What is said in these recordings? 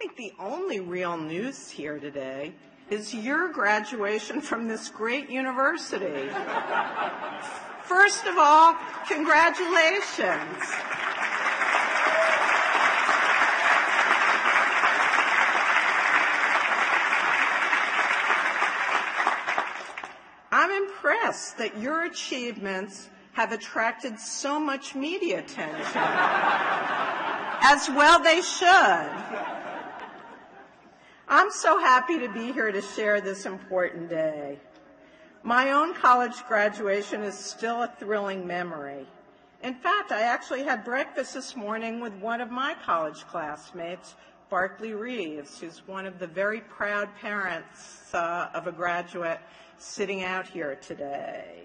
think the only real news here today is your graduation from this great university. First of all, congratulations. I'm impressed that your achievements have attracted so much media attention. As well they should. I'm so happy to be here to share this important day. My own college graduation is still a thrilling memory. In fact, I actually had breakfast this morning with one of my college classmates, Barkley Reeves, who's one of the very proud parents of a graduate sitting out here today.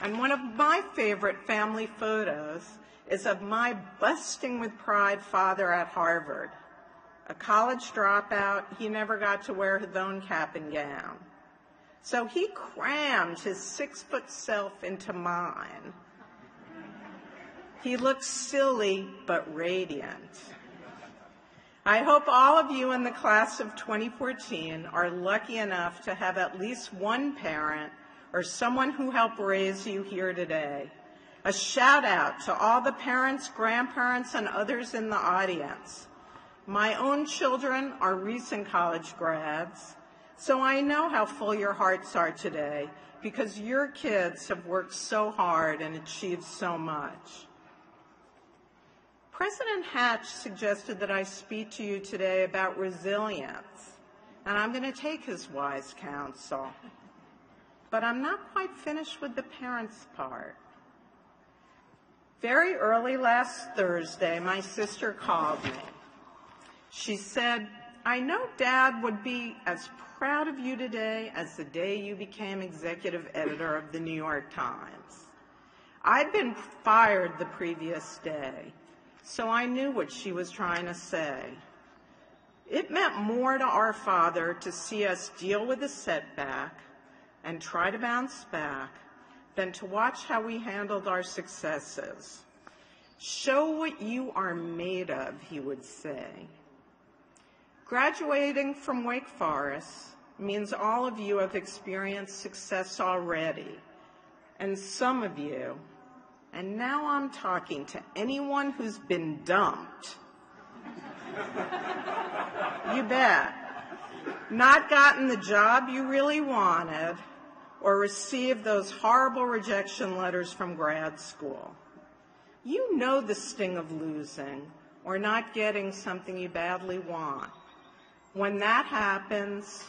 And one of my favorite family photos is of my busting with pride father at Harvard. A college dropout, he never got to wear his own cap and gown. So he crammed his 6-foot self into mine. He looked silly but radiant. I hope all of you in the class of 2014 are lucky enough to have at least one parent or someone who helped raise you here today. A shout out to all the parents, grandparents, and others in the audience. My own children are recent college grads, so I know how full your hearts are today because your kids have worked so hard and achieved so much. President Hatch suggested that I speak to you today about resilience, and I'm going to take his wise counsel. But I'm not quite finished with the parents' part. Very early last Thursday, my sister called me. She said, "I know Dad would be as proud of you today as the day you became executive editor of the New York Times." I'd been fired the previous day, so I knew what she was trying to say. It meant more to our father to see us deal with a setback and try to bounce back than to watch how we handled our successes. Show what you are made of, he would say. Graduating from Wake Forest means all of you have experienced success already, and some of you, and now I'm talking to anyone who's been dumped. You bet. Not gotten the job you really wanted, or received those horrible rejection letters from grad school. You know the sting of losing or not getting something you badly want. When that happens,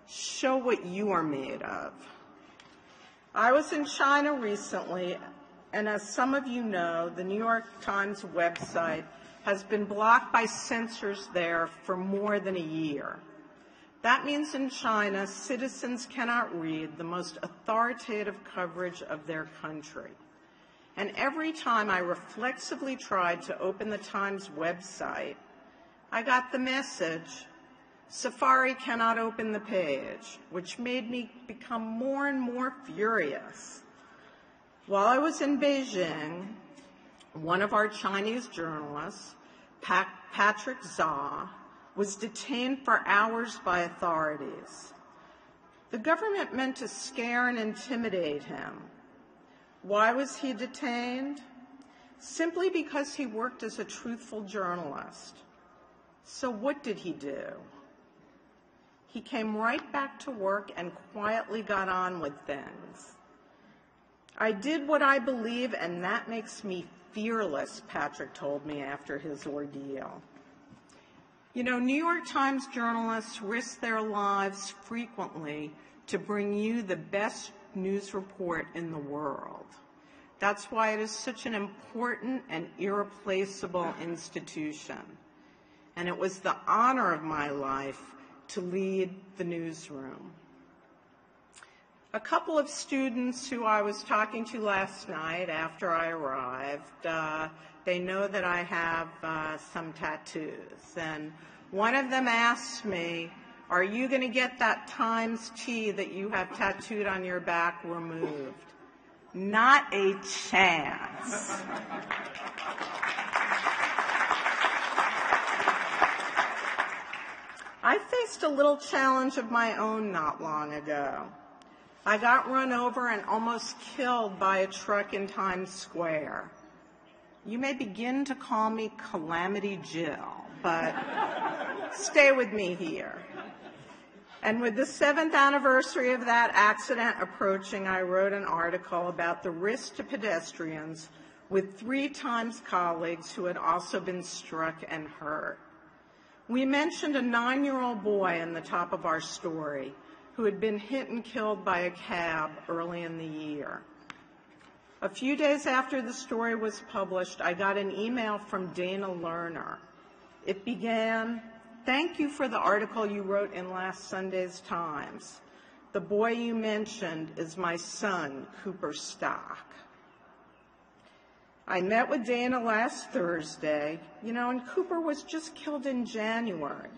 show what you are made of. I was in China recently, and as some of you know, the New York Times website has been blocked by censors there for more than a year. That means in China, citizens cannot read the most authoritative coverage of their country. And every time I reflexively tried to open the Times website, I got the message, "Safari cannot open the page," which made me become more and more furious. While I was in Beijing, one of our Chinese journalists, Patrick Zha, was detained for hours by authorities. The government meant to scare and intimidate him. Why was he detained? Simply because he worked as a truthful journalist. So what did he do? He came right back to work and quietly got on with things. "I did what I believe, and that makes me fearless," Patrick told me after his ordeal. You know, New York Times journalists risk their lives frequently to bring you the best news report in the world. That's why it is such an important and irreplaceable institution. And it was the honor of my life to lead the newsroom. A couple of students who I was talking to last night after I arrived, they know that I have some tattoos. And one of them asked me, "Are you going to get that Times T that you have tattooed on your back removed?" Not a chance. a little challenge of my own not long ago. I got run over and almost killed by a truck in Times Square. You may begin to call me Calamity Jill, but stay with me here. And with the 7th anniversary of that accident approaching, I wrote an article about the risk to pedestrians with 3 Times colleagues who had also been struck and hurt. We mentioned a 9-year-old boy in the top of our story who had been hit and killed by a cab early in the year. A few days after the story was published, I got an email from Dana Lerner. It began, "Thank you for the article you wrote in last Sunday's Times. The boy you mentioned is my son, Cooper Stock." I met with Dana last Thursday, and Cooper was just killed in January.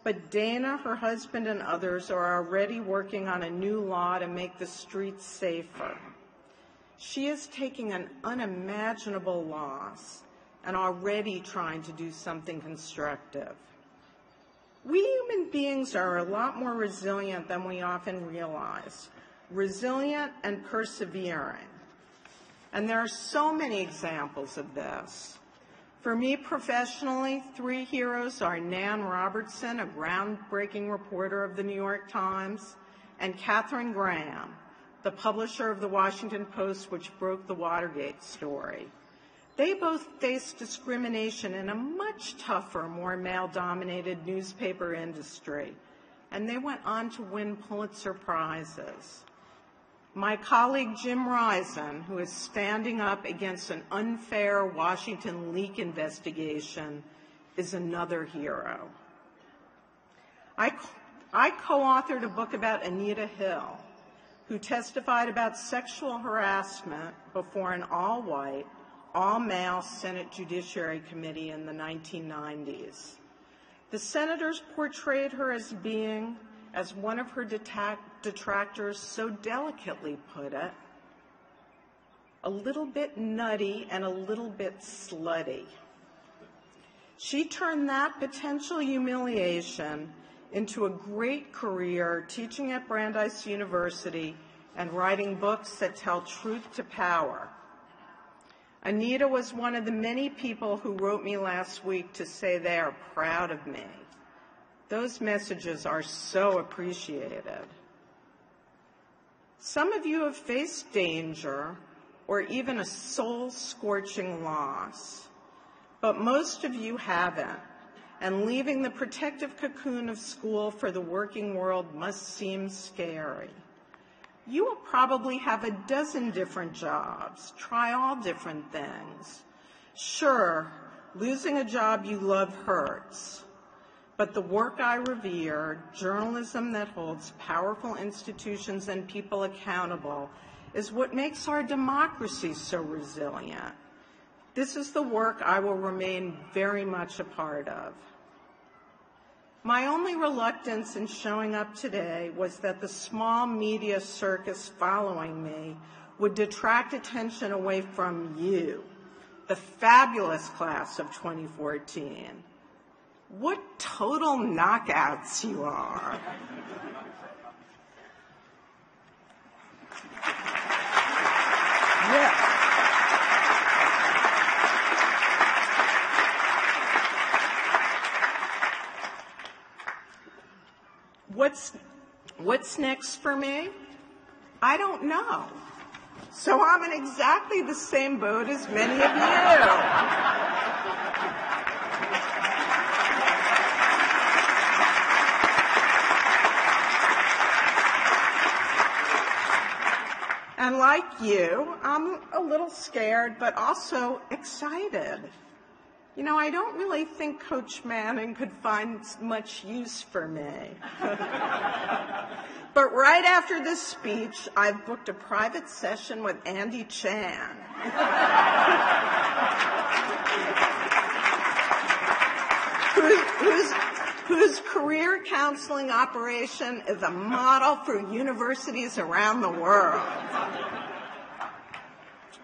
But Dana, her husband, and others are already working on a new law to make the streets safer. She is taking an unimaginable loss and already trying to do something constructive. We human beings are a lot more resilient than we often realize, resilient and persevering. And there are so many examples of this. For me professionally, 3 heroes are Nan Robertson, a groundbreaking reporter of the New York Times, and Katharine Graham, the publisher of the Washington Post, which broke the Watergate story. They both faced discrimination in a much tougher, more male-dominated newspaper industry, and they went on to win Pulitzer Prizes. My colleague Jim Risen, who is standing up against an unfair Washington leak investigation, is another hero. I co-authored a book about Anita Hill, who testified about sexual harassment before an all-white, all-male Senate Judiciary Committee in the 1990s. The senators portrayed her as being, as one of her detractors so delicately put it, a little bit nutty and a little bit slutty. She turned that potential humiliation into a great career teaching at Brandeis University and writing books that tell truth to power. Anita was one of the many people who wrote me last week to say they are proud of me. Those messages are so appreciated. Some of you have faced danger or even a soul-scorching loss, but most of you haven't, and leaving the protective cocoon of school for the working world must seem scary. You will probably have a dozen different jobs, try all different things. Sure, losing a job you love hurts, but the work I revere, journalism that holds powerful institutions and people accountable, is what makes our democracy so resilient. This is the work I will remain very much a part of. My only reluctance in showing up today was that the small media circus following me would detract attention away from you, the fabulous class of 2014. What total knockouts you are. Yeah. What's next for me? I don't know. So I'm in exactly the same boat as many of you. And like you, I'm a little scared, but also excited. I don't really think Coach Manning could find much use for me. But right after this speech, I've booked a private session with Andy Chan. whose career counseling operation is a model for universities around the world.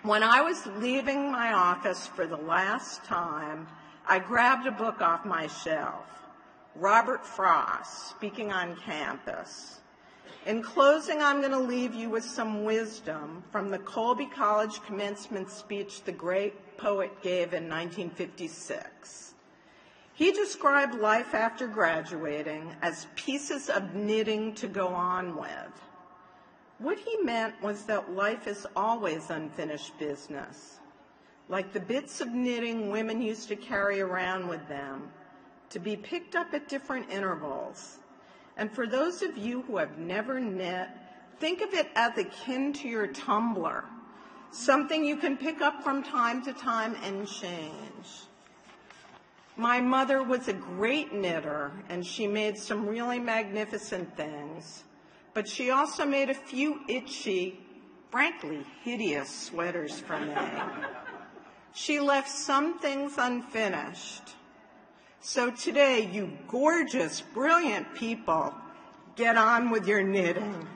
When I was leaving my office for the last time, I grabbed a book off my shelf. Robert Frost, speaking on campus. In closing, I'm going to leave you with some wisdom from the Colby College commencement speech the great poet gave in 1956. He described life after graduating as pieces of knitting to go on with. What he meant was that life is always unfinished business, like the bits of knitting women used to carry around with them, to be picked up at different intervals. And for those of you who have never knit, think of it as akin to your tumbler, something you can pick up from time to time and change. My mother was a great knitter, and she made some really magnificent things, but she also made a few itchy, frankly hideous sweaters for me. She left some things unfinished. So today, you gorgeous, brilliant people, get on with your knitting.